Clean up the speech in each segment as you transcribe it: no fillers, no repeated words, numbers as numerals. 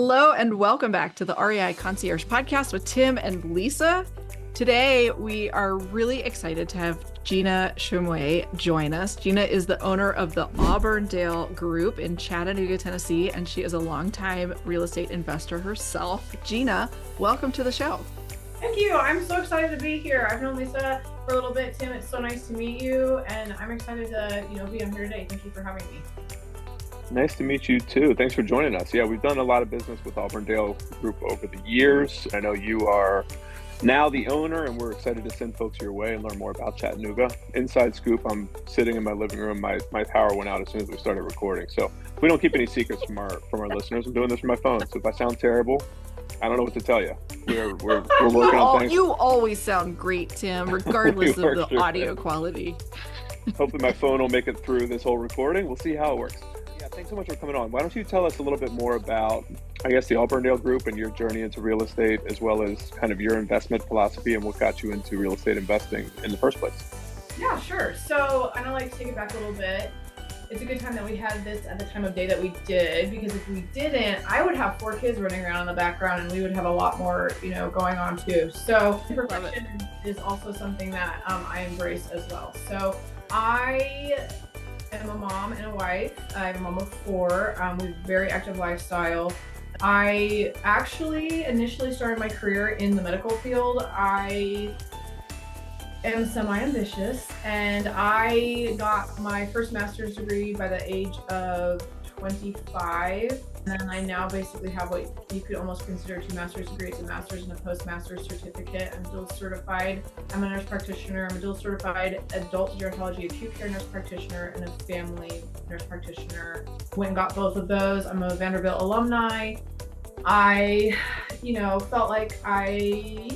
Hello and welcome back to the REI Concierge Podcast with Tim and Lisa. Today, we are really excited to have Gina Shumway join us. Gina is the owner of the Auburndale Group in Chattanooga, Tennessee, and she is a longtime real estate investor herself. Gina, welcome to the show. Thank you. I'm so excited to be here. I've known Lisa for a little bit. Tim, it's so nice to meet you, and I'm excited to be on here today. Thank you for having me. Nice to meet you too. Thanks for joining us. Yeah, we've done a lot of business with Auburndale Group over the years. I know you are now the owner, and we're excited to send folks your way and learn more about Chattanooga. Inside scoop, I'm sitting in my living room. My power went out as soon as we started recording. So we don't keep any secrets from our listeners. I'm doing this from my phone. So if I sound terrible, I don't know what to tell you. We're working on things. You always sound great, Tim, regardless of the audio quality. Hopefully my phone will make it through this whole recording. We'll see how it works. Yeah, thanks so much for coming on. Why don't you tell us a little bit more about, I guess, the Auburndale Group and your journey into real estate, as well as kind of your investment philosophy and what got you into real estate investing in the first place? Yeah, sure. So I'd like to take it back a little bit. It's a good time that we had this at the time of day that we did, because if we didn't, I would have 4 kids running around in the background and we would have a lot more, going on too. So perfection is also something that I embrace as well. So I am a mom and a wife. I'm a mom of 4. We have a very active lifestyle. I actually initially started my career in the medical field. I am semi-ambitious, and I got my first master's degree by the age of 25. And then I now basically have what you could almost consider 2 master's degrees, a master's and a postmaster's certificate. I'm dual certified. I'm a nurse practitioner. I'm a dual certified adult gerontology acute care nurse practitioner and a family nurse practitioner. Went and got both of those. I'm a Vanderbilt alumni. I, felt like I,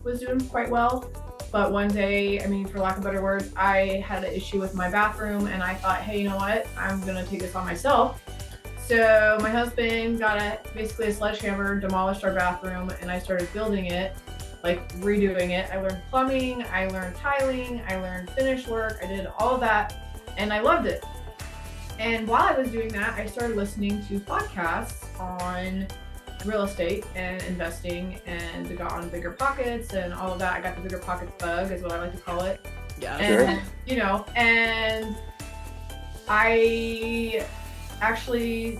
was doing quite well. But one day, for lack of better words, I had an issue with my bathroom, and I thought, hey, you know what? I'm going to take this on myself. So my husband got basically a sledgehammer, demolished our bathroom, and I started building it, like redoing it. I learned plumbing, I learned tiling, I learned finish work. I did all of that, and I loved it. And while I was doing that, I started listening to podcasts on real estate and investing, and got on Bigger Pockets and all of that. I got the Bigger Pockets bug, is what I like to call it. Yeah. And, and I actually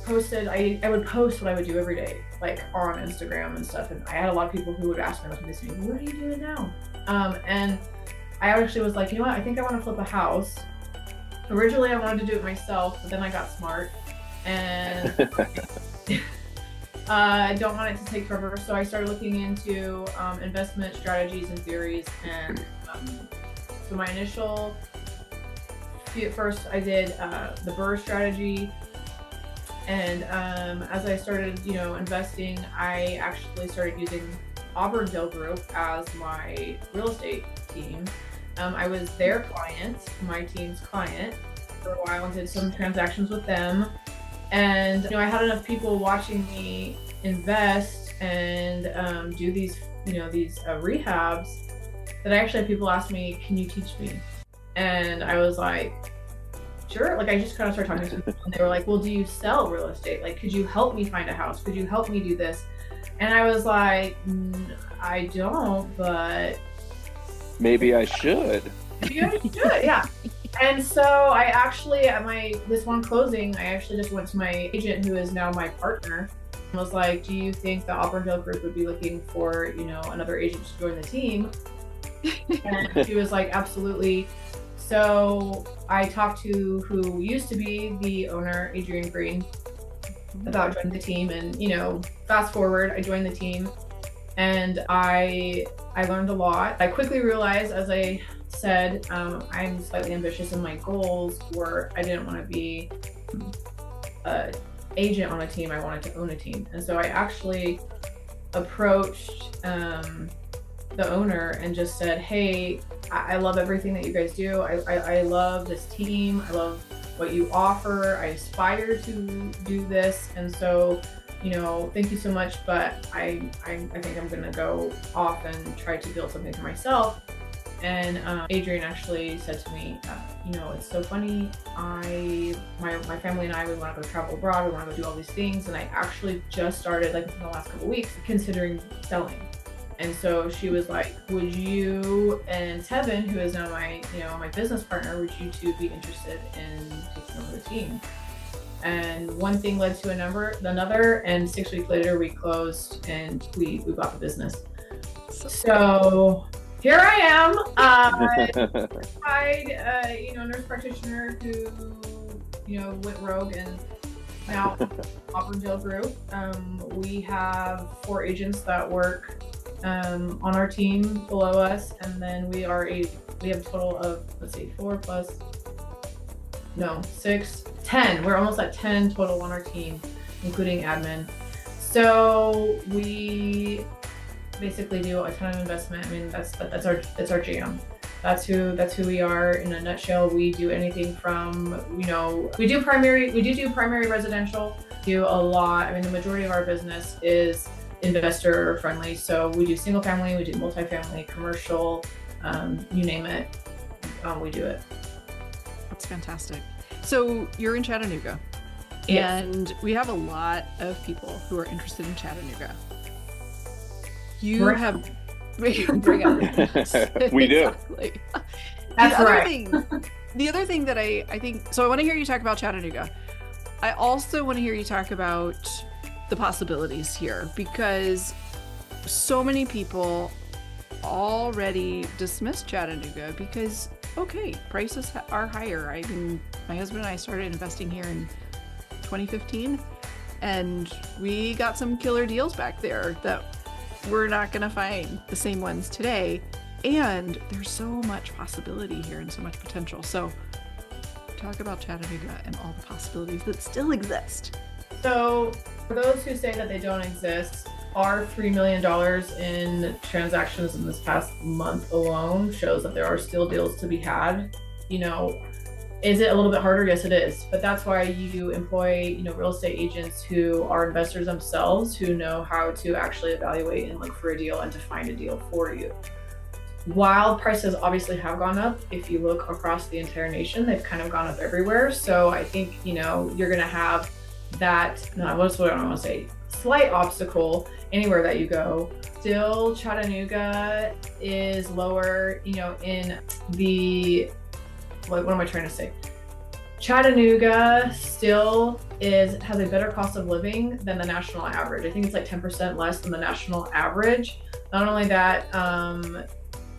posted, I would post what I would do every day, like on Instagram and stuff. And I had a lot of people who would ask me, like, what are you doing now? And I actually was like, you know what? I think I want to flip a house. Originally, I wanted to do it myself, but then I got smart and I don't want it to take forever. So I started looking into investment strategies and theories. And so my initial, at first I did the Burr strategy. And as I started, investing, I actually started using Auburndale Group as my real estate team. I was their client, my team's client, for a while, and did some transactions with them. And I had enough people watching me invest and do these, these rehabs, that I actually had people ask me, "Can you teach me?" And I was like, "Sure." Like, I just kind of started talking to people, and they were like, "Well, do you sell real estate? Like, could you help me find a house? Could you help me do this?" And I was like, "I don't, but maybe I should." Maybe I should, yeah. And so I actually, at this one closing, I actually just went to my agent, who is now my partner, and was like, "Do you think the Auburndale Group would be looking for, another agent to join the team?" And she was like, "Absolutely." So I talked to who used to be the owner, Adrian Green, about joining the team. And, fast forward, I joined the team, and I learned a lot. I quickly realized, as I said, I'm slightly ambitious, and my goals were, I didn't want to be an agent on a team. I wanted to own a team. And so I actually approached the owner and just said, "Hey, I love everything that you guys do. I love this team. I love what you offer. I aspire to do this. And so, thank you so much, but I think I'm going to go off and try to build something for myself." And Adrian actually said to me, it's so funny. My family and I, we want to go travel abroad. We want to go do all these things. And I actually just started, like, in the last couple of weeks, considering selling. And so she was like, would you and Tevin, who is now my business partner, would you two be interested in taking over the team? And one thing led to another, and 6 weeks later we closed and we bought the business. So here I am, certified, nurse practitioner who, went rogue and now Auburndale Group. We have 4 agents that work on our team below us, and then we have a total of 10. We're almost at 10 total on our team, including admin. So we basically do a ton of investment. I mean, that's our jam. That's who we are in a nutshell. We do anything from, we do primary residential, do a lot. I mean, the majority of our business is investor friendly. So we do single family, we do multifamily, commercial, you name it, we do it. That's fantastic. So you're in Chattanooga, yes. And we have a lot of people who are interested in Chattanooga. You Bring have bring up. We do. Exactly. That's right. The other thing that I think, so I want to hear you talk about Chattanooga. I also want to hear you talk about the possibilities here, because so many people already dismiss Chattanooga because, okay, prices are higher. I mean, my husband and I started investing here in 2015, and we got some killer deals back there that we're not going to find the same ones today. And there's so much possibility here and so much potential. So talk about Chattanooga and all the possibilities that still exist. So for those who say that they don't exist, our $3 million in transactions in this past month alone shows that there are still deals to be had. Is it a little bit harder? Yes, it is. But that's why you employ, real estate agents who are investors themselves, who know how to actually evaluate and look for a deal and to find a deal for you. While prices obviously have gone up, if you look across the entire nation, they've kind of gone up everywhere. So I think, you're going to have that, what's what I want to say, slight obstacle anywhere that you go. Still, Chattanooga is lower, in the, what am I trying to say? Chattanooga still has a better cost of living than the national average. I think it's like 10% less than the national average. Not only that,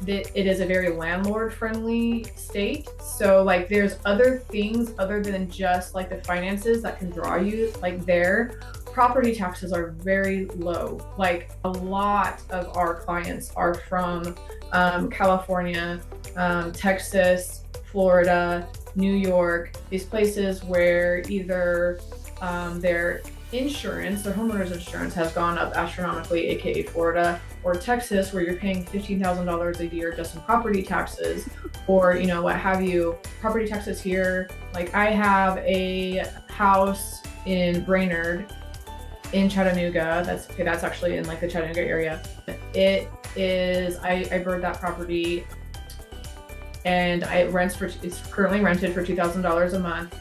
it is a very landlord-friendly state. So like there's other things other than just like the finances that can draw you like there. Property taxes are very low. Like a lot of our clients are from California, Texas, Florida, New York, these places where either their insurance, their homeowner's insurance has gone up astronomically, aka Florida, or Texas, where you're paying $15,000 a year just in property taxes, or what have you. Property taxes here, like I have a house in Brainerd in Chattanooga. That's actually in like the Chattanooga area. It is, I bird that property, and it's currently rented for $2,000 a month,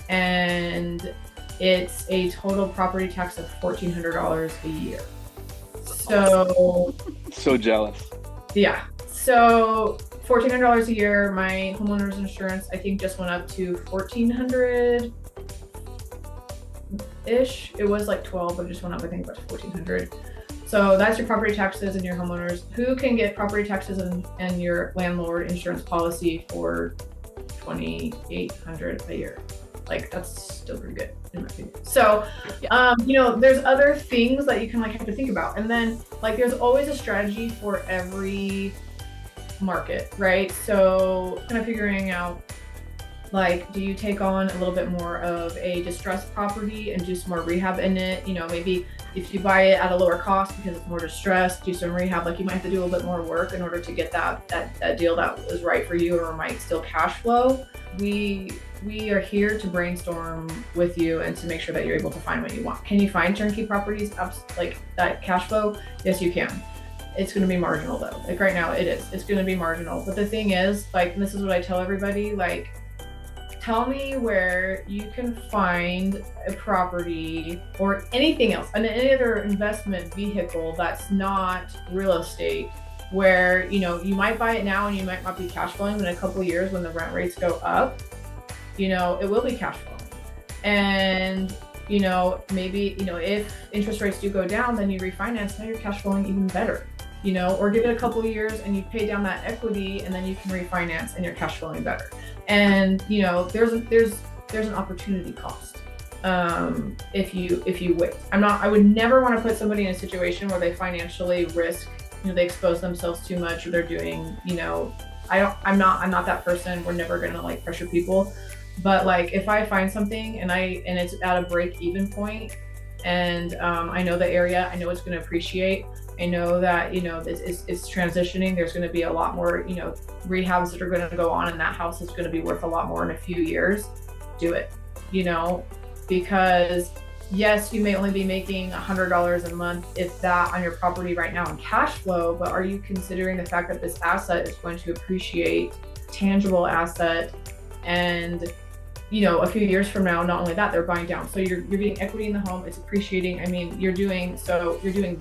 and it's a total property tax of $1,400 a year. So jealous. Yeah. So $1,400 a year. My homeowner's insurance, I think, just went up to $1,400-ish. It was like 12, but it just went up, I think, about to $1,400. So that's your property taxes and your homeowners. Who can get property taxes and your landlord insurance policy for $2,800 a year? Like that's still pretty good in my opinion. So, there's other things that you can like have to think about. And then like there's always a strategy for every market, right? So kind of figuring out like, do you take on a little bit more of a distressed property and do some more rehab in it? Maybe if you buy it at a lower cost because it's more distressed, do some rehab. Like you might have to do a little bit more work in order to get that deal that is right for you or might still cash flow. We are here to brainstorm with you and to make sure that you're able to find what you want. Can you find turnkey properties like that cash flow? Yes, you can. It's going to be marginal though. Like right now it's going to be marginal. But the thing is, like, and this is what I tell everybody, like, tell me where you can find a property or anything else, and any other investment vehicle that's not real estate, where, you know, you might buy it now and you might not be cash flowing, but in a couple of years when the rent rates go up, you know, it will be cash flowing. And, you know, maybe, you know, if interest rates do go down, then you refinance, now you're cash flowing even better, you know, or give it a couple of years and you pay down that equity and then you can refinance and you're cash flowing better. And, you know, there's an opportunity cost if you wait. I would never want to put somebody in a situation where they financially risk, you know, they expose themselves too much, or they're doing, you know, I'm not that person. We're never gonna like pressure people. But like, if I find something and it's at a break even point, and I know the area, I know it's going to appreciate, I know that, you know, it's transitioning, there's going to be a lot more, you know, rehabs that are going to go on, and that house is going to be worth a lot more in a few years. Do it, you know, because yes, you may only be making $100 a month, if that, on your property right now in cash flow, but are you considering the fact that this asset is going to appreciate, tangible asset, and, you know, a few years from now, not only that, they're buying down. So you're getting equity in the home, it's appreciating. I mean, you're doing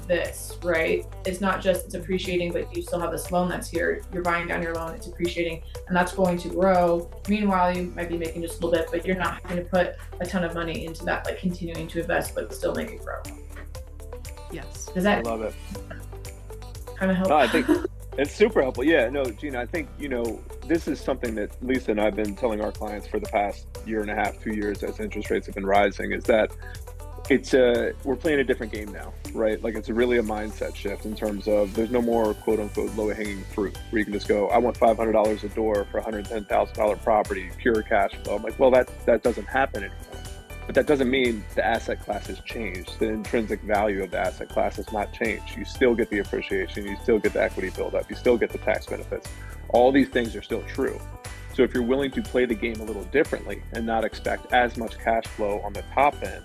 this, right? It's not just it's appreciating, but you still have this loan that's here. You're buying down your loan, it's appreciating, and that's going to grow. Meanwhile, you might be making just a little bit, but you're not going to put a ton of money into that, like continuing to invest, but still make it grow. Yes. Does that I love it. kind of help? No, I think it's super helpful. Yeah, no, Gina, I think, you know, this is something that Lisa and I have been telling our clients for the past year and a half, 2 years, as interest rates have been rising, is that we're playing a different game now, right? Like, it's really a mindset shift in terms of there's no more quote unquote low hanging fruit where you can just go, I want $500 a door for a $110,000 property, pure cash flow. I'm like, well, that doesn't happen anymore. But that doesn't mean the asset class has changed. The intrinsic value of the asset class has not changed. You still get the appreciation, you still get the equity buildup, you still get the tax benefits. All these things are still true. So if you're willing to play the game a little differently and not expect as much cash flow on the top end,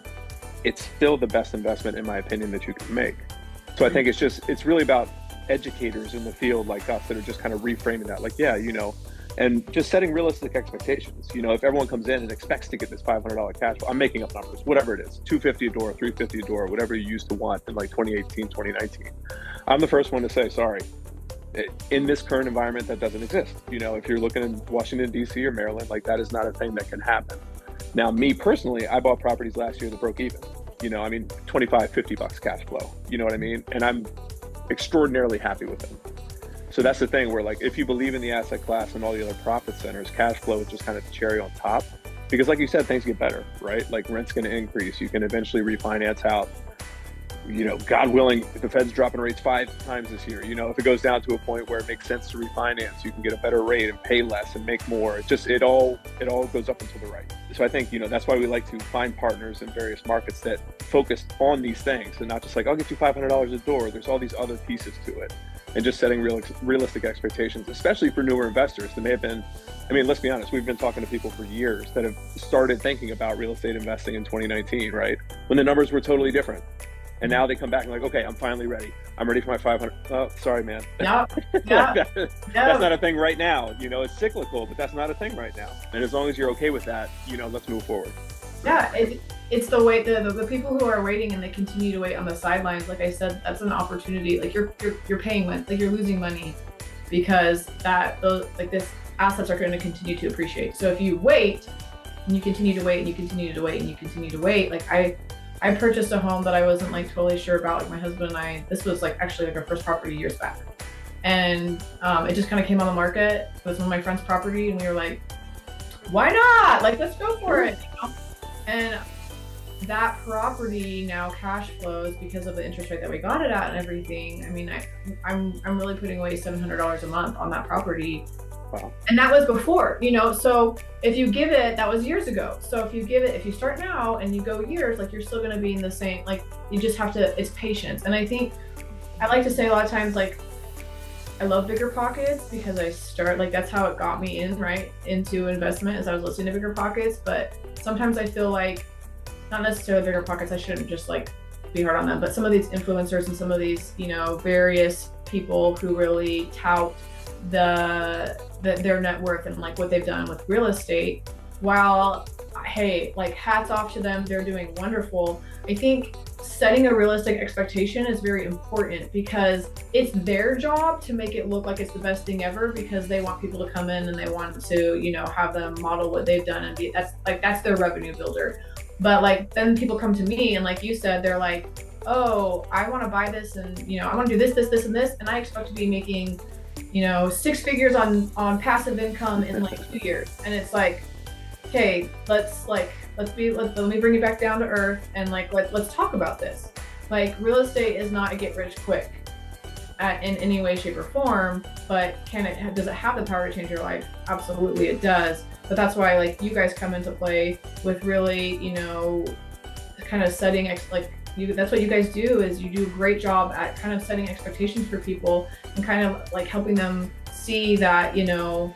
it's still the best investment, in my opinion, that you can make. So I think it's really about educators in the field like us that are just kind of reframing that, like, yeah, you know, and just setting realistic expectations. You know, if everyone comes in and expects to get this $500 cash flow, I'm making up numbers, whatever it is, $250 a door, $350 a door, whatever you used to want in like 2018, 2019. I'm the first one to say, sorry, in this current environment, that doesn't exist. You know, if you're looking in Washington, DC or Maryland, like, that is not a thing that can happen. Now, me personally, I bought properties last year that broke even. You know, I mean, $25-$50 cash flow, you know what I mean? And I'm extraordinarily happy with them. So that's the thing where, like, if you believe in the asset class and all the other profit centers, cash flow is just kind of the cherry on top. Because like you said, things get better, right? Like, rent's going to increase. You can eventually refinance out. You know, God willing, if the Fed's dropping rates 5 times this year, you know, if it goes down to a point where it makes sense to refinance, you can get a better rate and pay less and make more. It all goes up and to the right. So I think, you know, that's why we like to find partners in various markets that focus on these things, and not just like, I'll get you $500 a door. There's all these other pieces to it, and just setting realistic expectations, especially for newer investors that may have been, I mean, let's be honest, we've been talking to people for years that have started thinking about real estate investing in 2019, right? When the numbers were totally different. And now they come back and like, okay, I'm finally ready. I'm ready for my 500. Oh, sorry, man. Yeah. That's not a thing right now. You know, it's cyclical, but that's not a thing right now. And as long as you're okay with that, you know, let's move forward. Yeah, it's the way the people who are waiting and they continue to wait on the sidelines. Like I said, that's an opportunity. Like you're paying money, like you're losing money, because this assets are going to continue to appreciate. So if you wait and you continue to wait and you continue to wait and you continue to wait, like I purchased a home that I wasn't like totally sure about. Like my husband and I, this was like actually like our first property years back. And it just kind of came on the market. It was one of my friend's property, and we were like, why not? Like, let's go for it. You know? And that property now cash flows because of the interest rate that we got it at and everything. I mean, I'm really putting away $700 a month on that property. Wow. And that was before, you know, so if you give it, that was years ago. So if you start now and you go years, like you're still going to be in the same, like you just have to, it's patience. And I think I like to say a lot of times, like, I love Bigger Pockets because that's how it got me into investment, as I was listening to Bigger Pockets. But sometimes I feel like, not necessarily Bigger Pockets, I shouldn't just like be hard on them, but some of these influencers and some of these, you know, various people who really tout their net worth and like what they've done with real estate. While, hey, like hats off to them, they're doing wonderful. I think setting a realistic expectation is very important because it's their job to make it look like it's the best thing ever, because they want people to come in and they want to, you know, have them model what they've done and be, that's their revenue builder. But like then people come to me and like you said, they're like, oh, I want to buy this and, you know, I want to do this, this, this, and this, and I expect to be making, you know, 6 figures on passive income in like 2 years. And it's like, okay, let me bring you back down to earth and like let's talk about this. Like real estate is not a get rich quick in any way, shape, or form, but does it have the power to change your life? Absolutely it does. But that's why like you guys come into play with really, you know, kind of setting that's what you guys do, is you do a great job at kind of setting expectations for people and kind of like helping them see that, you know,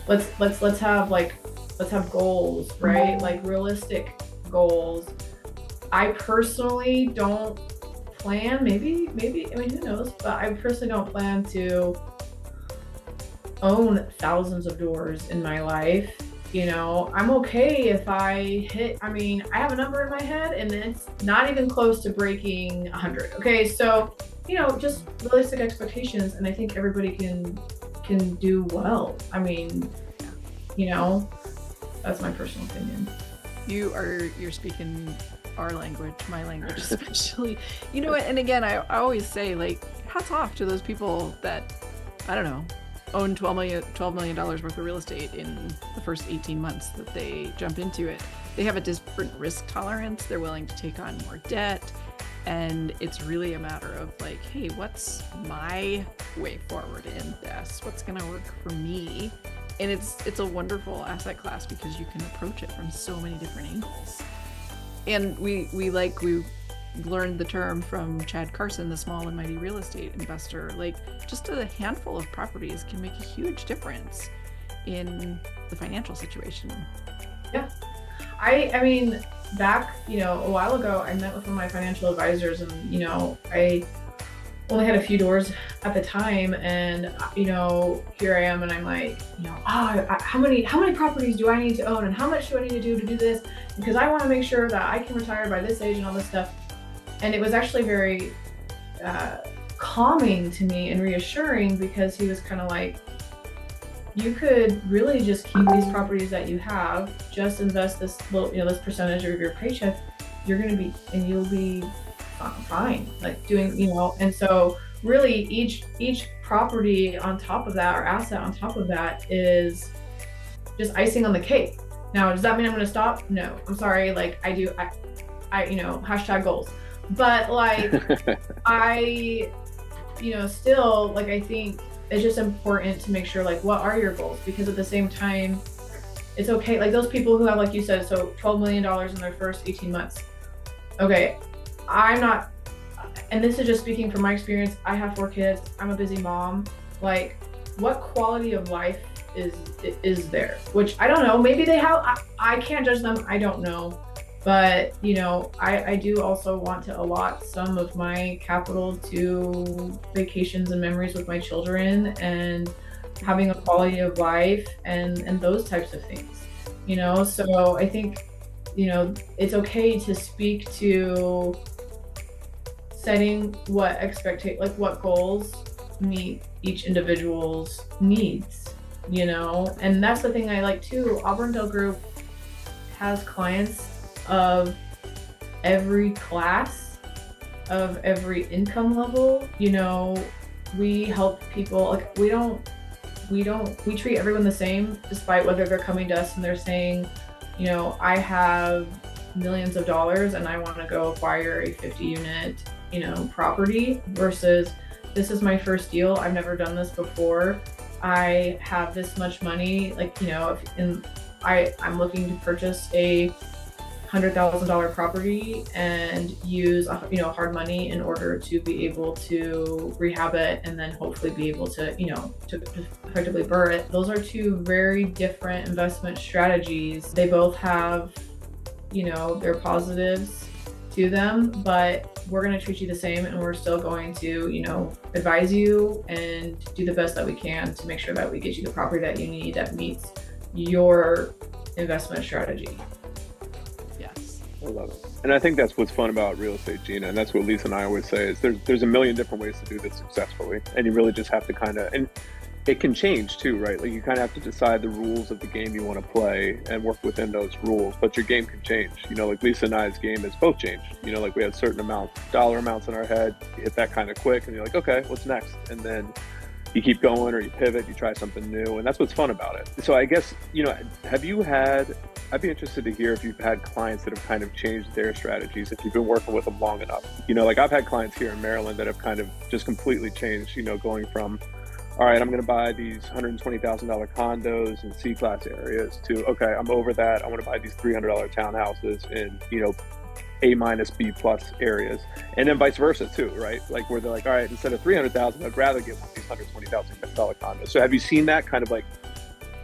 let's have goals, right? Like realistic goals. I personally don't plan, maybe, I mean, who knows, but I personally don't plan to own thousands of doors in my life. You know, I'm okay if I have a number in my head and it's not even close to breaking 100. Okay, so, you know, just realistic expectations, and I think everybody can do well. I mean, you know, that's my personal opinion. You're speaking our language, my language especially. You know what? And again, I always say, like, hats off to those people that, I don't know, own $12 million worth of real estate in the first 18 months that they jump into it. They have a different risk tolerance. They're willing to take on more debt. And it's really a matter of like, hey, what's my way forward in this? What's going to work for me? And it's a wonderful asset class because you can approach it from so many different angles. And we learned the term from Chad Carson, the small and mighty real estate investor. Like just a handful of properties can make a huge difference in the financial situation. Yeah. I mean, back, you know, a while ago, I met with one of my financial advisors and, you know, I only had a few doors at the time, and, you know, here I am and I'm like, you know, how many properties do I need to own and how much do I need to do this? Because I want to make sure that I can retire by this age and all this stuff. And it was actually very calming to me and reassuring, because he was kind of like, you could really just keep these properties that you have, just invest this little, you know, this percentage of your paycheck, you'll be fine, like doing, you know. And so really each property on top of that, or asset on top of that, is just icing on the cake. Now, does that mean I'm going to stop? No, I'm sorry. Like I you know, #goals. But like, you know, still, like, I think it's just important to make sure, like, what are your goals? Because at the same time, it's okay. Like those people who have, like you said, so $12 million in their first 18 months. Okay, I'm not, and this is just speaking from my experience. I have 4 kids. I'm a busy mom. Like, what quality of life is there? Which I don't know. Maybe they have, I can't judge them. I don't know. But, you know, I do also want to allot some of my capital to vacations and memories with my children and having a quality of life and those types of things, you know? So I think, you know, it's okay to speak to setting what goals meet each individual's needs, you know? And that's the thing I like too. Auburndale Group has clients of every class, of every income level. You know, we help people, like we treat everyone the same, despite whether they're coming to us and they're saying, you know, I have millions of dollars and I want to go acquire a 50 unit, you know, property, versus this is my first deal. I've never done this before. I have this much money, like, you know, I'm looking to purchase a $100,000 property and use, you know, hard money in order to be able to rehab it and then hopefully be able to, you know, to effectively BRRRR it. Those are 2 very different investment strategies. They both have, you know, their positives to them, but we're going to treat you the same, and we're still going to, advise you and do the best that we can to make sure that we get you the property that you need that meets your investment strategy. Yes. I love it. And I think that's what's fun about real estate, Gina. And that's what Lisa and I always say is there's a million different ways to do this successfully. And you really just have to and it can change too, right? Like you kind of have to decide the rules of the game you want to play and work within those rules, but your game can change. Like Lisa and I's game has both changed. Like we had certain dollar amounts in our head, you hit that kind of quick and you're like, okay, what's next? And then you keep going or you pivot, you try something new. And that's what's fun about it. So I guess, I'd be interested to hear if you've had clients that have kind of changed their strategies, if you've been working with them long enough. Like I've had clients here in Maryland that have kind of just completely changed, going from, all right, I'm going to buy these $120,000 condos in C-class areas to, okay, I'm over that. I want to buy these $300 townhouses in, A- B+ areas. And then vice versa too, right? Like where they're like, all right, instead of $300,000, I'd rather get one of these $120,000 condos. So have you seen that kind of like,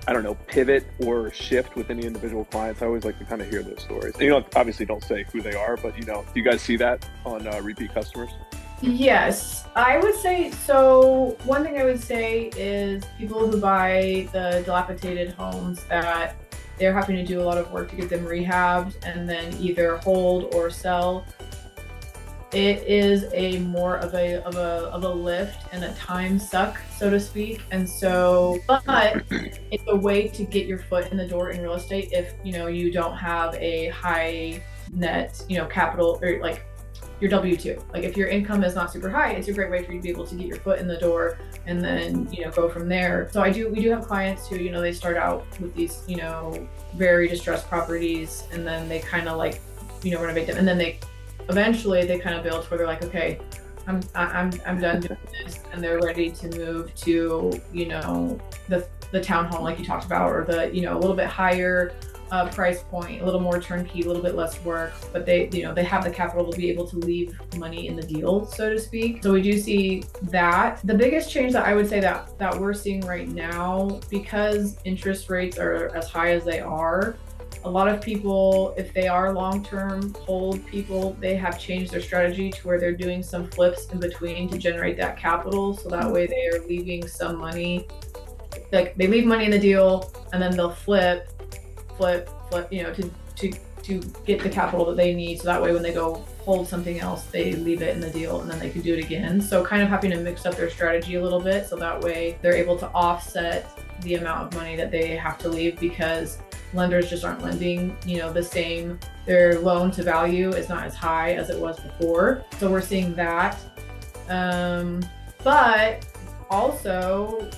I don't know, pivot or shift within the individual clients? I always like to kind of hear those stories. And, obviously don't say who they are, but, do you guys see that on repeat customers? Yes, I would say so. One thing I would say is people who buy the dilapidated homes that they're having to do a lot of work to get them rehabbed and then either hold or sell. It is a more of a lift and a time suck, so to speak. And so, but it's a way to get your foot in the door in real estate if you don't have a high net capital or like your W-2. Like if your income is not super high, it's a great way for you to be able to get your foot in the door and then, go from there. So we do have clients who, they start out with these, very distressed properties and then they kind of like, renovate them. And then eventually they kind of build where they're like, okay, I'm done doing this. And they're ready to move to, the townhome like you talked about, or the, a little bit higher price point, a little more turnkey, a little bit less work, but they have the capital to be able to leave money in the deal, so to speak. So we do see that. The biggest change that I would say that we're seeing right now, because interest rates are as high as they are, a lot of people, if they are long-term hold people, they have changed their strategy to where they're doing some flips in between to generate that capital. So that way they are leaving some money, like they leave money in the deal and then they'll flip, to get the capital that they need. So that way when they go hold something else, they leave it in the deal and then they can do it again. So kind of having to mix up their strategy a little bit. So that way they're able to offset the amount of money that they have to leave because lenders just aren't lending, the same. Their loan to value is not as high as it was before. So we're seeing that. But also,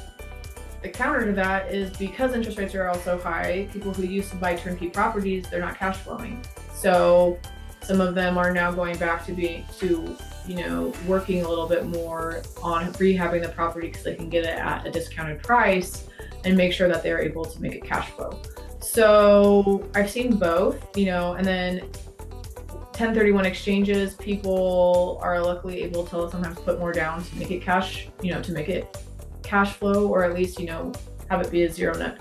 the counter to that is because interest rates are also high, people who used to buy turnkey properties, they're not cash flowing. So some of them are now going back to working a little bit more on rehabbing the property because they can get it at a discounted price and make sure that they're able to make it cash flow. So I've seen both, and then 1031 exchanges, people are luckily able to sometimes put more down to make it cash, to make it cash flow, or at least, have it be a zero net,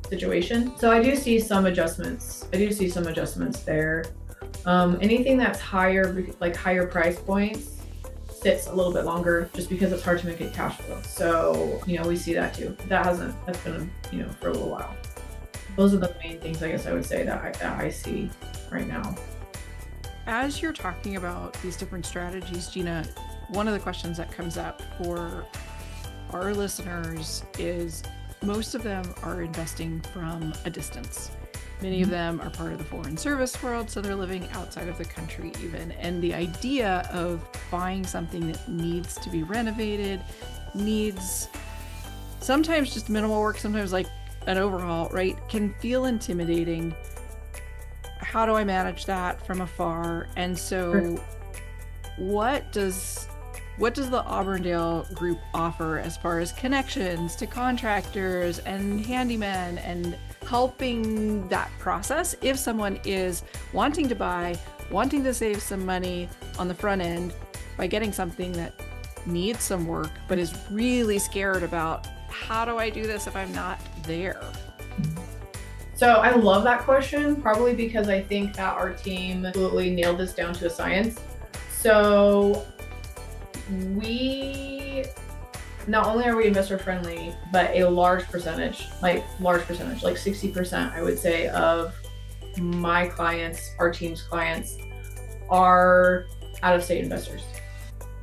situation. So I do see some adjustments. There. Anything that's higher, like higher price points, sits a little bit longer just because it's hard to make it cash flow. So, we see that too. That's been, for a little while. Those are the main things I guess I would say that I see right now. As you're talking about these different strategies, Gina, one of the questions that comes up for our listeners is most of them are investing from a distance. Many of them are part of the foreign service world, so they're living outside of the country even. And the idea of buying something that needs to be renovated, needs sometimes just minimal work, sometimes like an overhaul, right, can feel intimidating. How do I manage that from afar? And so what does the Auburndale group offer as far as connections to contractors and handymen and helping that process if someone is wanting to buy, wanting to save some money on the front end by getting something that needs some work but is really scared about how do I do this if I'm not there? So I love that question, probably because I think that our team absolutely nailed this down to a science. So not only are we investor friendly, but a large percentage, like 60%, I would say, of my clients, our team's clients, are out of state investors.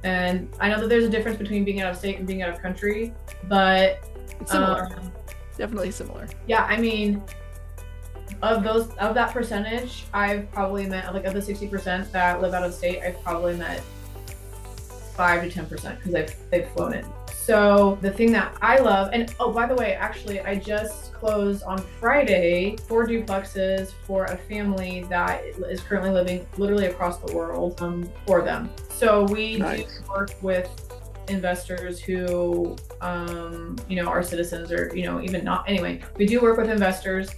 And I know that there's a difference between being out of state and being out of country, but it's similar. Definitely similar. Yeah, I mean, of that percentage, I've probably met, like, of the 60% that live out of state, I've probably met 5 to 10% because they've flown in. So the thing that I love, and oh, by the way, actually, I just closed on Friday 4 duplexes for a family that is currently living literally across the world for them. So we do work with investors who, are citizens or, even not. Anyway, we do work with investors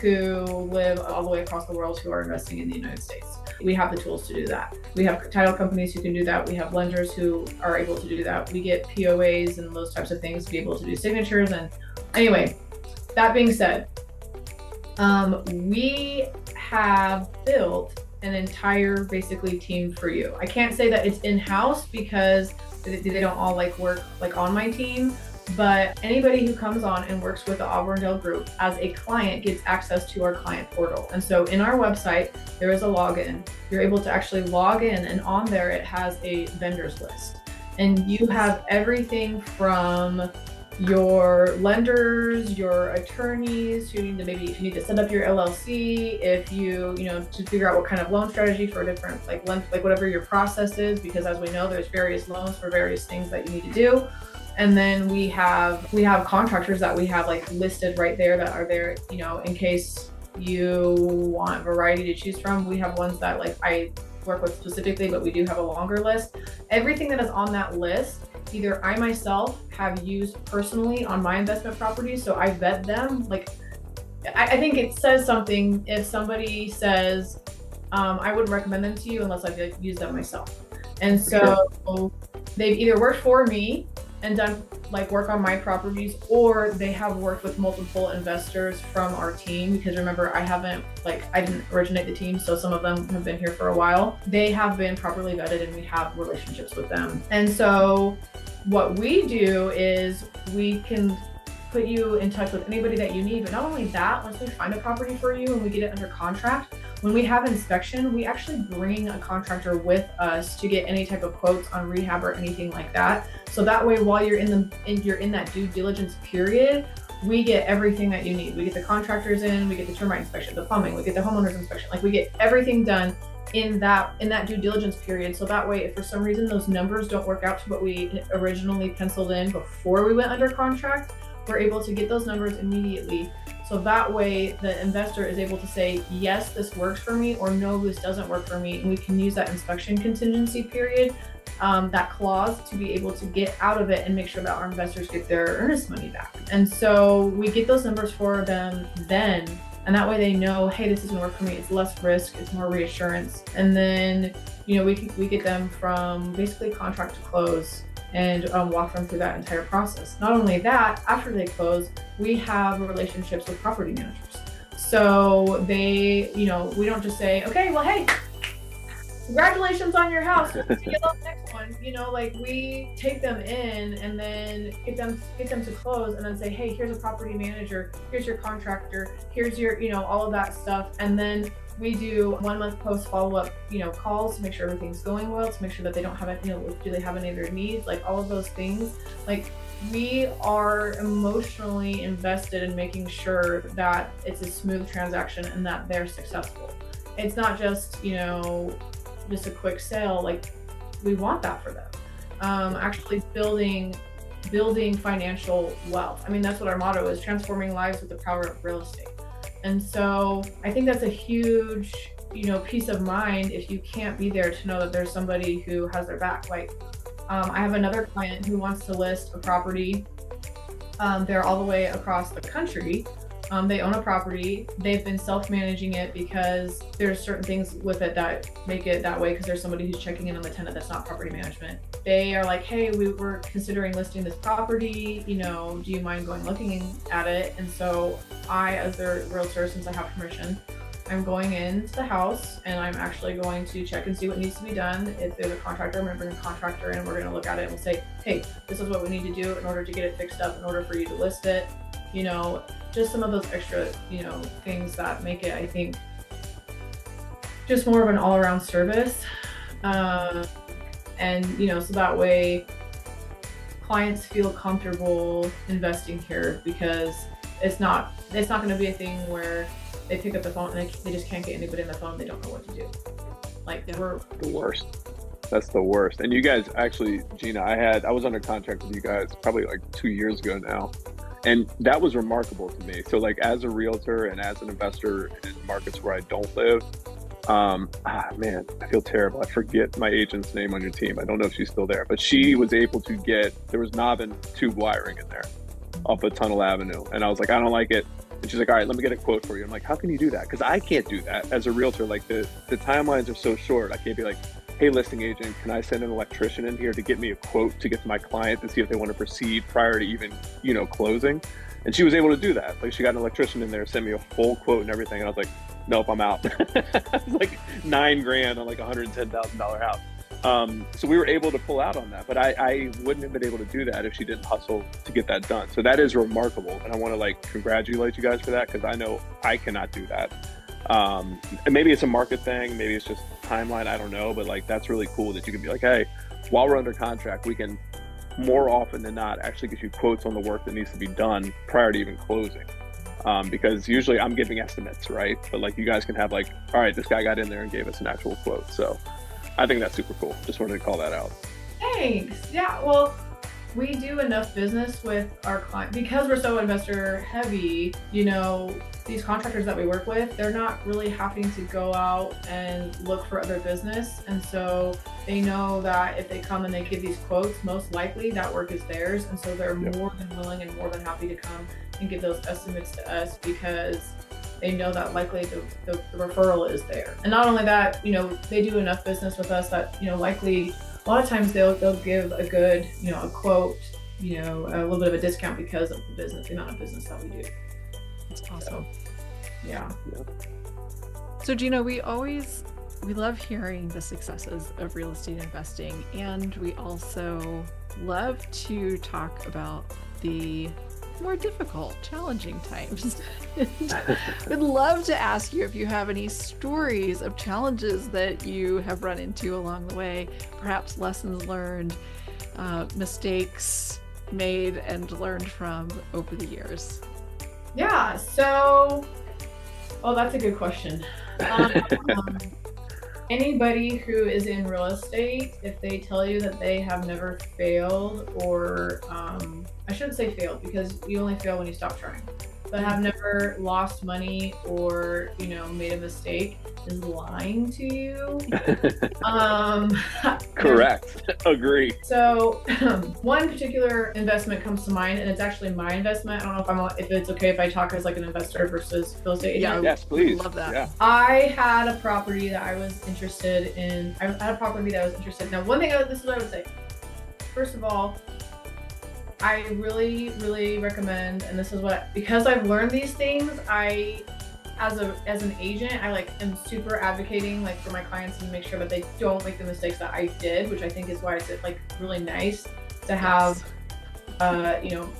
who live all the way across the world who are investing in the United States. We have the tools to do that. We have title companies who can do that. We have lenders who are able to do that. We get POAs and those types of things to be able to do signatures. And anyway, that being said, we have built an entire basically team for you. I can't say that it's in-house because they don't all work on my team, but anybody who comes on and works with the Auburndale Group as a client gets access to our client portal. And so in our website, there is a login. You're able to actually log in, and on there it has a vendors list. And you have everything from your lenders, your attorneys who need to if you need to set up your LLC, if you to figure out what kind of loan strategy for different whatever your process is, because as we know, there's various loans for various things that you need to do. And then we have contractors that we have listed right there that are there, in case you want variety to choose from. We have ones that I work with specifically, but we do have a longer list. Everything that is on that list, either I myself have used personally on my investment properties, so I vet them. I think it says something if somebody says, I wouldn't recommend them to you unless I've used them myself. And so they've either worked for me and done work on my properties, or they have worked with multiple investors from our team, because remember, I didn't originate the team, so some of them have been here for a while. They have been properly vetted and we have relationships with them. And so what we do is we can put you in touch with anybody that you need. But not only that, once we find a property for you and we get it under contract, when we have inspection, we actually bring a contractor with us to get any type of quotes on rehab or anything like that. So that way, while you're in that due diligence period, we get everything that you need. We get the contractors in, we get the termite inspection, the plumbing, we get the homeowner's inspection. We get everything done in that due diligence period. So that way, if for some reason those numbers don't work out to what we originally penciled in before we went under contract, we're able to get those numbers immediately. So that way the investor is able to say, yes, this works for me, or no, this doesn't work for me. And we can use that inspection contingency period, that clause, to be able to get out of it and make sure that our investors get their earnest money back. And so we get those numbers for them then, and that way they know, hey, this doesn't work for me. It's less risk, it's more reassurance. And then, we get them from basically contract to close and walk them through that entire process. Not only that, after they close, we have relationships with property managers. So they, we don't just say, okay, well, hey, congratulations on your house. Let's see you on the next one. We take them in and then get them to close, and then say, hey, here's a property manager, here's your contractor, here's your, all of that stuff. And then we do 1 month post follow-up, calls to make sure everything's going well, to make sure that they don't have it, do they have any of their needs, all of those things. We are emotionally invested in making sure that it's a smooth transaction and that they're successful. It's not just, just a quick sale. We want that for them. Actually building financial wealth. I mean, that's what our motto is: transforming lives with the power of real estate. And so I think that's a huge, peace of mind if you can't be there, to know that there's somebody who has their back. I have another client who wants to list a property. They're all the way across the country, They own a property. They've been self-managing it because there's certain things with it that make it that way because there's somebody who's checking in on the tenant that's not property management. They are like, hey, we were considering listing this property, do you mind going looking at it? And so I, as their realtor, since I have permission, I'm going into the house and I'm actually going to check and see what needs to be done. If there's a contractor, I'm going to bring a contractor in. We're going to look at it and we'll say, hey, this is what we need to do in order to get it fixed up, in order for you to list it. Just some of those extra, things that make it, I think, just more of an all-around service. And, so that way clients feel comfortable investing here because it's not going to be a thing where they pick up the phone and they just can't get anybody on the phone. They don't know what to do. We're the worst. That's the worst. And you guys actually, Gina, I was under contract with you guys probably like 2 years ago now. And that was remarkable to me. So as a realtor and as an investor in markets where I don't live, man, I feel terrible. I forget my agent's name on your team. I don't know if she's still there, but she was able to there was knob and tube wiring in there off of Tunnel Avenue. And I was like, I don't like it. And she's like, all right, let me get a quote for you. I'm like, how can you do that? Because I can't do that as a realtor. The timelines are so short. I can't be like, hey, listing agent, can I send an electrician in here to get me a quote to get to my client to see if they want to proceed prior to even, closing? And she was able to do that. She got an electrician in there, sent me a full quote and everything. And I was like, nope, I'm out. It was like $9,000 on like a $110,000 house. So we were able to pull out on that, but I wouldn't have been able to do that if she didn't hustle to get that done. So that is remarkable. And I want to congratulate you guys for that, because I know I cannot do that. And maybe it's a market thing, maybe it's just timeline, I don't know, but that's really cool that you can be like, hey, while we're under contract, we can more often than not actually get you quotes on the work that needs to be done prior to even closing. Because usually I'm giving estimates, right? But you guys can have all right, this guy got in there and gave us an actual quote. So I think that's super cool. Just wanted to call that out. Thanks. Yeah, well, we do enough business with our client because we're so investor heavy. These contractors that we work with, they're not really having to go out and look for other business. And so they know that if they come and they give these quotes, most likely that work is theirs. And so they're more than willing and more than happy to come and give those estimates to us because they know that likely the referral is there. And not only that, they do enough business with us that, likely a lot of times they'll give a good, a quote, a little bit of a discount because of the amount of business that we do. That's awesome. Yeah. So Gina, we love hearing the successes of real estate investing, and we also love to talk about the more difficult, challenging times. We'd love to ask you if you have any stories of challenges that you have run into along the way, perhaps lessons learned, mistakes made and learned from over the years. Yeah, so, that's a good question. Anybody who is in real estate, if they tell you that they have never failed, or I shouldn't say failed because you only fail when you stop trying, but have never lost money or, made a mistake, is lying to you. Correct. Agree. So one particular investment comes to mind, and it's actually my investment. I don't know if it's okay if I talk as an investor versus real estate agent. Yeah, yes, please. Love that. Yeah. I had a property that I was interested in. Now, one thing, this is what I would say. First of all, I really, really recommend, and this is because I've learned these things, as an agent, I am super advocating for my clients and make sure that they don't make the mistakes that I did, which I think is why it's really nice to have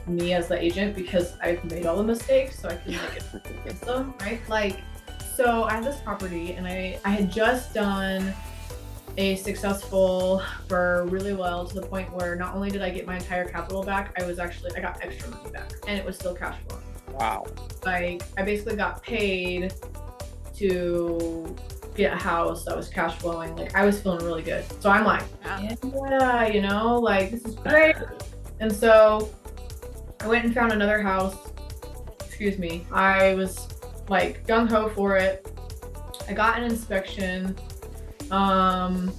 me as the agent, because I've made all the mistakes so I can fix them, right? So I had this property and I had just done a successful for really well, to the point where not only did I get my entire capital back, I got extra money back, and it was still cash flowing. Wow. I basically got paid to get a house that was cash flowing. I was feeling really good. So I'm yeah, this is great. And so I went and found another house. I was gung-ho for it. I got an inspection. And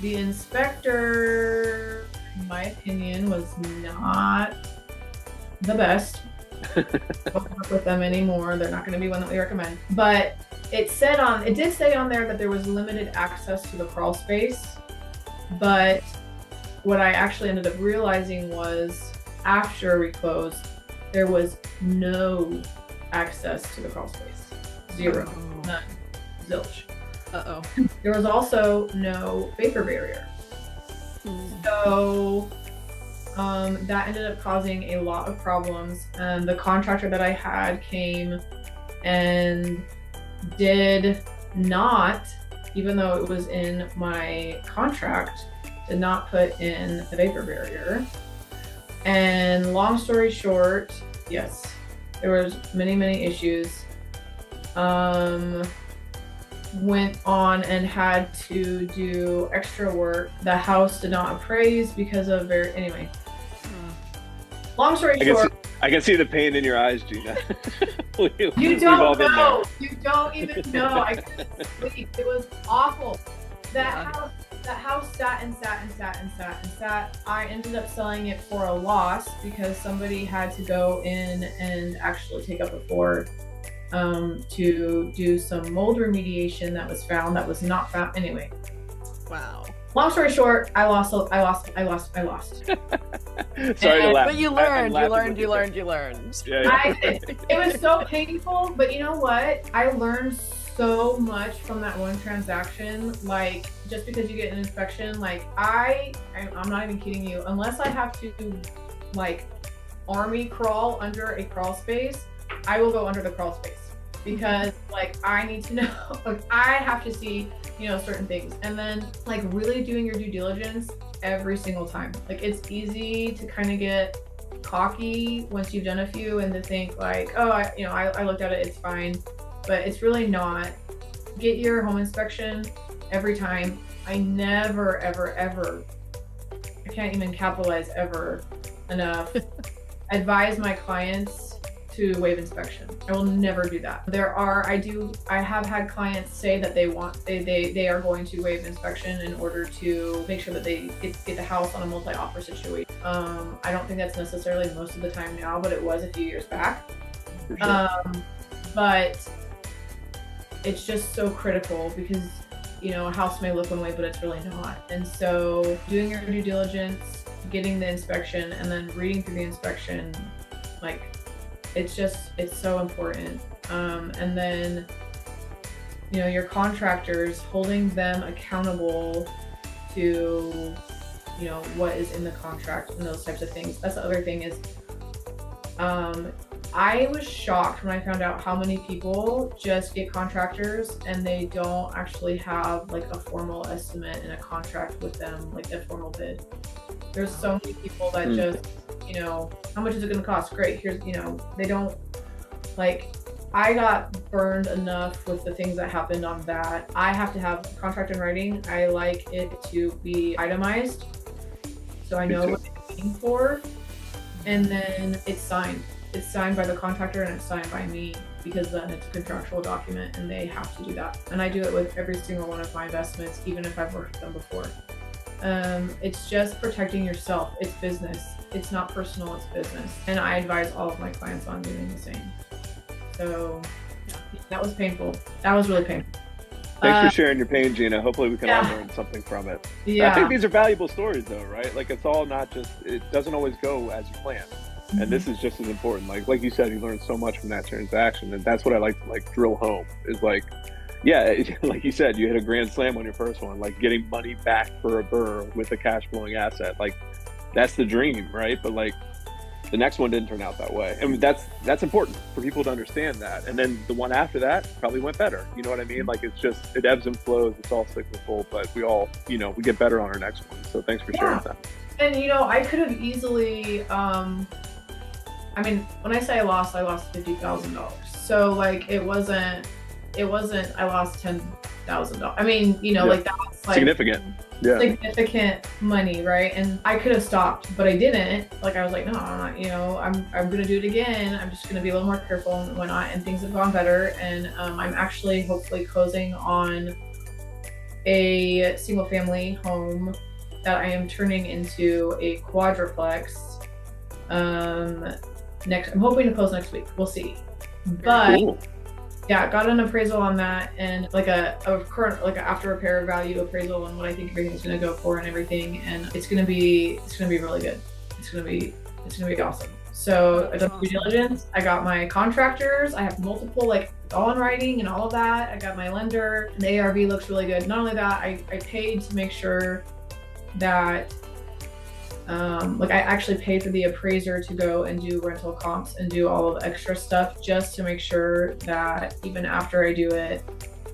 the inspector, in my opinion, was not the best. Don't work with them anymore. They're not going to be one that we recommend. But it did say on there that there was limited access to the crawl space. But what I actually ended up realizing was after we closed, there was no access to the crawl space. Zero. None. Zilch. Uh-oh. There was also no vapor barrier. So that ended up causing a lot of problems. And the contractor that I had came and did not, even though it was in my contract, did not put in the vapor barrier. And long story short, yes, there was many issues. Went on and had to do extra work. The house did not appraise because of anyway. Long story short. I can see the pain in your eyes, Gina. You don't know. You don't even know. I couldn't sleep. It was awful. That house sat and sat. I ended up selling it for a loss because somebody had to go in and actually take up a floor to do some mold remediation that was not found. Anyway. Wow. Long story short, I lost. Sorry to laugh. But you learned. Yeah. I did. It was so painful, but you know what? I learned so much from that one transaction. Like, just because you get an inspection, like I'm not even kidding you. Unless I have to, like, army crawl under a crawl space, I will go under the crawl space because, like, I need to know. Like, I have to see, certain things, and then, like, really doing your due diligence every single time. Like, it's easy to kind of get cocky once you've done a few and to think like, oh, I looked at it, it's fine, but it's really not. Get your home inspection every time. I never, ever, I can't even capitalize ever enough, advise my clients to waive inspection. I will never do that. I have had clients say that they are going to waive inspection in order to make sure that they get the house on a multi-offer situation. I don't think that's necessarily most of the time now, but it was a few years back. For sure. But it's just so critical because, a house may look one way, but it's really not. And so doing your due diligence, getting the inspection, and then reading through the inspection, like, it's so important. And then, your contractors, holding them accountable to, what is in the contract and those types of things. That's the other thing is, I was shocked when I found out how many people just get contractors and they don't actually have, like, a formal estimate and a contract with them, like a formal bid. There's so many people that just, how much is it going to cost? Great. Here's, they don't, like, I got burned enough with the things that happened on that. I have to have a contract in writing. I like it to be itemized, so I know what I'm paying for. And then it's signed. It's signed by the contractor and it's signed by me, because then it's a contractual document and they have to do that. And I do it with every single one of my investments, even if I've worked with them before. It's just protecting yourself. It's business. It's not personal, it's business. And I advise all of my clients on doing the same. So that was painful. That was really painful. Thanks for sharing your pain, Gina. Hopefully we can all learn something from it. Yeah. I think these are valuable stories though, right? Like, it's all not just, it doesn't always go as you plan. And this is just as important. Like you said, you learned so much from that transaction. And that's what I like to, like, drill home is, like, yeah, like you said, you hit a grand slam on your first one, like getting money back for a burr with a cash flowing asset. Like, that's the dream, right? But, like, the next one didn't turn out that way. I mean, that's important for people to understand that. And then the one after that probably went better. You know what I mean? Like, it's just, it ebbs and flows. It's all cyclical, but we all, we get better on our next one. So thanks for sharing that. And, I could have easily, when I say I lost $50,000. So, like, it wasn't, I lost $10,000. I mean, like, that's like significant money, right? And I could have stopped, but I didn't. Like, I was like, no, I'm not, I'm gonna do it again. I'm just gonna be a little more careful and whatnot. And things have gone better. And I'm actually hopefully closing on a single family home that I am turning into a quadruplex. I'm hoping to close next week. We'll see. But Cool. yeah, got an appraisal on that, and like a current, like a after repair value appraisal and what I think everything's gonna go for and everything, and it's gonna be really good. It's gonna be awesome. So I did due diligence. I got my contractors. I have multiple, like, it's all in writing and all of that. I got my lender, and the ARV looks really good. Not only that, I paid to make sure that like I actually paid for the appraiser to go and do rental comps and do all of the extra stuff, just to make sure that even after I do it,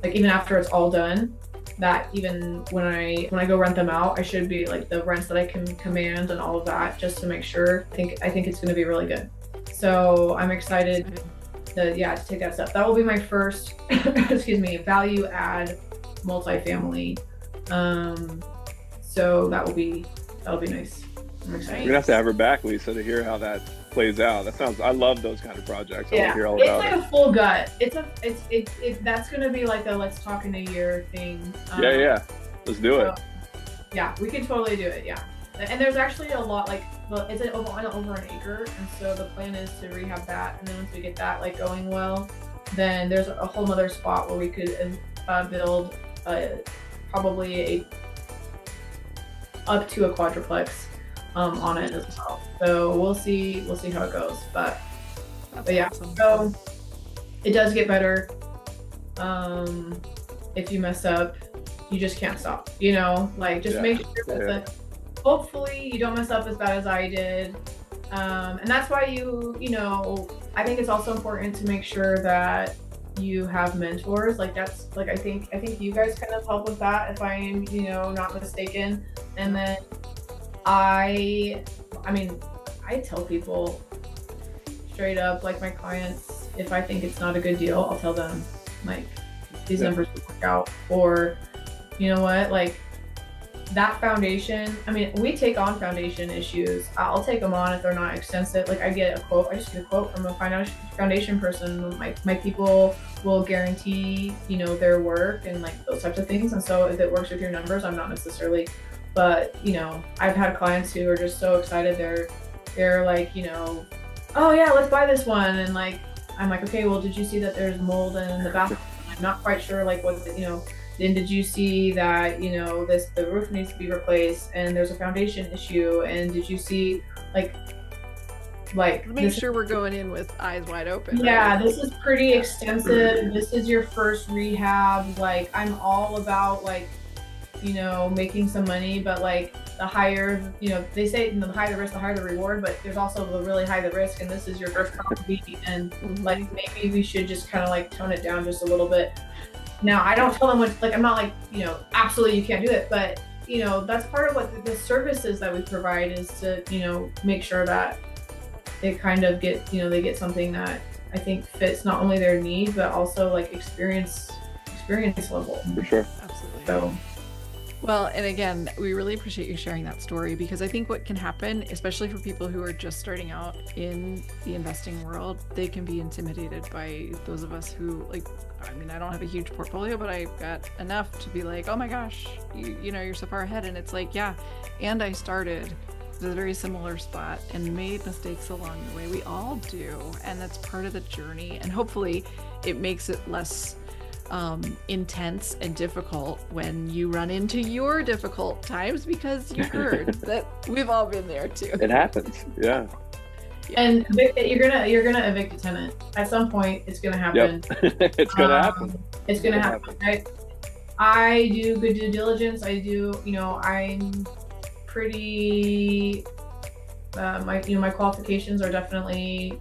like even after it's all done, that even when I go rent them out, I should be like the rents that I can command and all of that, just to make sure. I think it's going to be really good. So I'm excited to take that step. That will be my first excuse me, value add multifamily. So that'll be nice. I'm excited. You're gonna have to have her back, Lisa, to hear how that plays out. I love those kind of projects. I want to hear all about it. It's like a full gut. That's gonna be like a let's talk in a year thing. Yeah. Let's do it. Yeah, we can totally do it. Yeah. And there's actually a lot, like, it's over an acre, and so the plan is to rehab that, and then once we get that like going well, then there's a whole other spot where we could build probably up to a quadruplex on it as well. So we'll see how it goes. But yeah, awesome. So it does get better. If you mess up, you just can't stop. Like just make sure that hopefully you don't mess up as bad as I did. And that's why I think it's also important to make sure that you have mentors. Like that's like I think you guys kind of help with that, if I am not mistaken. And then I tell people straight up, like my clients, if I think it's not a good deal, I'll tell them like these numbers will work out, or you know what, like that foundation. We take on foundation issues. I'll take them on if they're not extensive. Like I just get a quote from a foundation person. My people will guarantee, their work and like those types of things. And so if it works with your numbers, I'm not necessarily, but I've had clients who are just so excited. They're like, oh yeah, let's buy this one. And like, I'm like, okay, well, did you see that there's mold in the bathroom? I'm not quite sure like what, then did you see that, the roof needs to be replaced and there's a foundation issue? And did you see like make sure we're going in with eyes wide open. Yeah, right? This is pretty extensive. This is your first rehab. Like I'm all about like, making some money, but like the higher, they say the higher the risk, the higher the reward, but there's also the really high the risk, and this is your first property, and like maybe we should just kind of like tone it down just a little bit. Now, I don't tell them what, like, I'm not like, absolutely you can't do it, but that's part of what the services that we provide is to, make sure that they kind of get, they get something that I think fits not only their need, but also like experience level. For sure. Absolutely. So. Well, and again, we really appreciate you sharing that story, because I think what can happen, especially for people who are just starting out in the investing world, they can be intimidated by those of us who I don't have a huge portfolio, but I've got enough to be like, oh my gosh, you're so far ahead. And it's like, yeah. And I started at a very similar spot and made mistakes along the way. We all do. And that's part of the journey. And hopefully it makes it less intense and difficult when you run into your difficult times, because you heard that we've all been there too. It happens. Yeah. And you're gonna evict a tenant at some point. It's gonna happen. Yep. It's gonna happen. It's gonna happen. I do good due diligence. I do. I'm pretty. My qualifications are definitely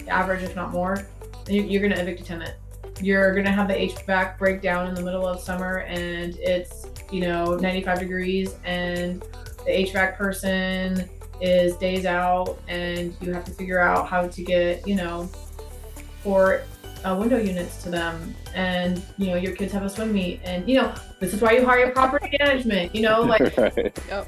average, if not more. You're gonna evict a tenant. You're gonna have the HVAC break down in the middle of summer, and it's 95 degrees, and the HVAC person is days out, and you have to figure out how to get 4 window units to them, and your kids have a swim meet, and this is why you hire property management. Right. Yep.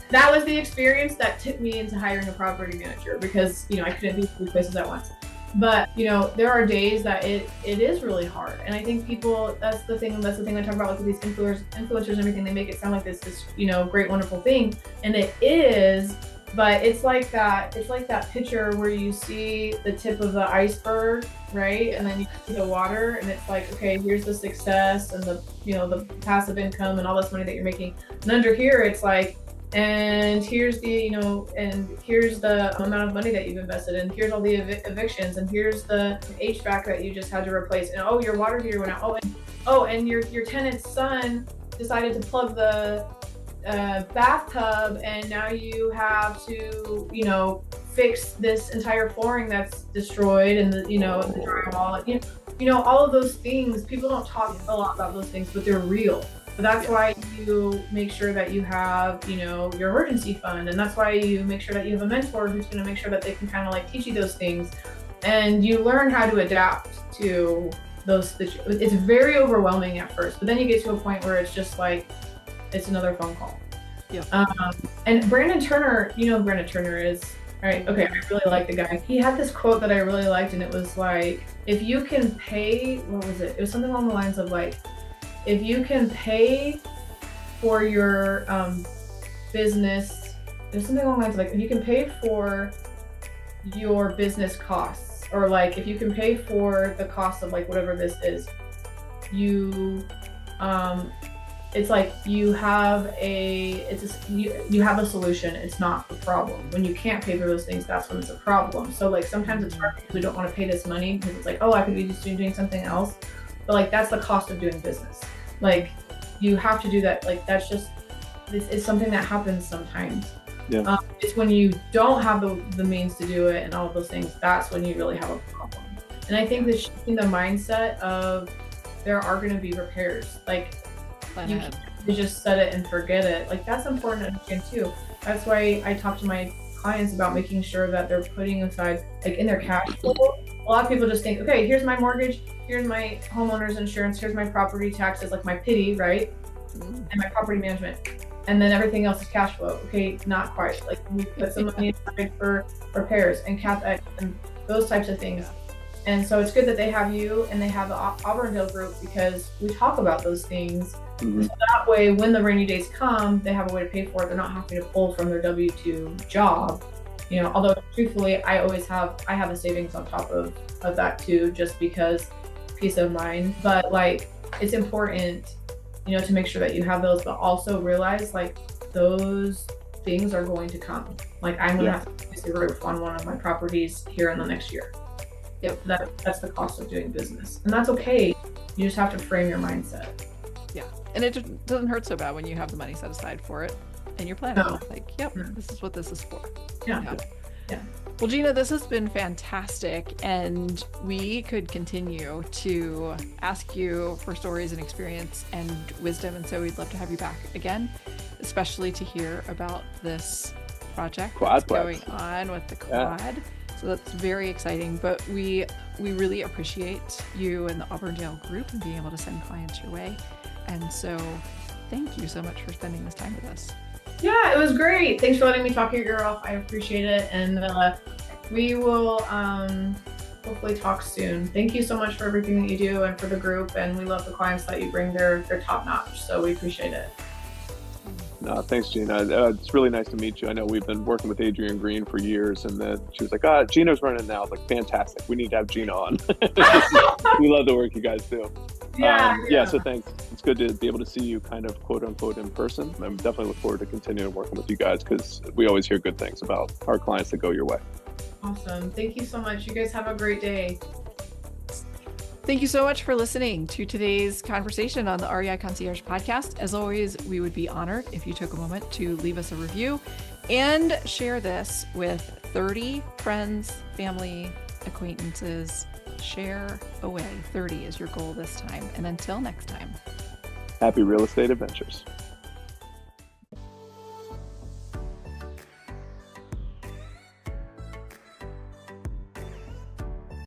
That was the experience that took me into hiring a property manager, because I couldn't be 3 places at once. But there are days that it is really hard, and I think people, that's the thing I talk about with these influencers and everything. They make it sound like this great wonderful thing, and it is, But it's like that picture where you see the tip of the iceberg, right? And then you see the water, and it's like, okay, here's the success and the, the passive income and all this money that you're making. And under here, it's like, and here's the, and here's the amount of money that you've invested in. Here's all the evictions, and here's the HVAC that you just had to replace. And oh, your water heater went out. And your tenant's son decided to plug the bathtub, and now you have to, fix this entire flooring that's destroyed, and the drywall. All of those things. People don't talk a lot about those things, but they're real. But that's why you make sure that you have, your emergency fund, and that's why you make sure that you have a mentor who's going to make sure that they can kind of like teach you those things, and you learn how to adapt to those situations. It's very overwhelming at first, but then you get to a point where it's just like, it's another phone call. Yeah. And Brandon Turner, you know who Brandon Turner is, right? Okay, I really like the guy. He had this quote that I really liked, and it was like, if you can pay, what was it? It was something along the lines of like, if you can pay for your business, there's something along the lines of like, if you can pay for your business costs, or like if you can pay for the cost of like whatever this is, you it's like you have you have a solution. It's not the problem. When you can't pay for those things, that's when it's a problem. So like sometimes it's hard because we don't want to pay this money because it's like, oh, I could be just doing something else. But like that's the cost of doing business. Like you have to do that. Like that's just, this is something that happens sometimes. Yeah. It's when you don't have the means to do it and all of those things, that's when you really have a problem. And I think that shifting the mindset of there are going to be repairs, like you can't just set it and forget it. Like that's important to understand too. That's why I talk to my clients about making sure that they're putting aside, like in their cash flow. A lot of people just think, okay, here's my mortgage, here's my homeowner's insurance, here's my property taxes, like my PITI, right? And my property management. And then everything else is cash flow. Okay, not quite. Like we put some money aside for repairs and CapEx and those types of things. And so it's good that they have you and they have the Auburndale group, because we talk about those things. Mm-hmm. So that way, when the rainy days come, they have a way to pay for it. They're not having to pull from their W-2 job. Although truthfully, I have a savings on top of that too, just because peace of mind. But like, it's important, to make sure that you have those, but also realize like those things are going to come. Like I'm gonna have to place a roof on one of my properties here in the next year. Yep, that's the cost of doing business, and that's okay. You just have to frame your mindset. Yeah, and it doesn't hurt so bad when you have the money set aside for it, and you're planning like, yep, this is what this is for. Yeah. Well, Gina, this has been fantastic, and we could continue to ask you for stories and experience and wisdom, and so we'd love to have you back again, especially to hear about this project that's going on with the quad. Yeah. So that's very exciting, but we really appreciate you and the Auburndale group and being able to send clients your way. And so thank you so much for spending this time with us. Yeah, it was great. Thanks for letting me talk your ear off. I appreciate it. And we will hopefully talk soon. Thank you so much for everything that you do and for the group. And we love the clients that you bring. They're top notch. So we appreciate it. No, thanks, Gina. It's really nice to meet you. I know we've been working with Adrienne Green for years, and then she was like, Gina's running now. I was like, fantastic. We need to have Gina on. We love the work you guys do. Yeah, so thanks. It's good to be able to see you kind of quote unquote in person. I definitely look forward to continuing working with you guys, because we always hear good things about our clients that go your way. Awesome. Thank you so much. You guys have a great day. Thank you so much for listening to today's conversation on the REI Concierge podcast. As always, we would be honored if you took a moment to leave us a review and share this with 30 friends, family, acquaintances. Share away. 30 is your goal this time. And until next time, happy real estate adventures.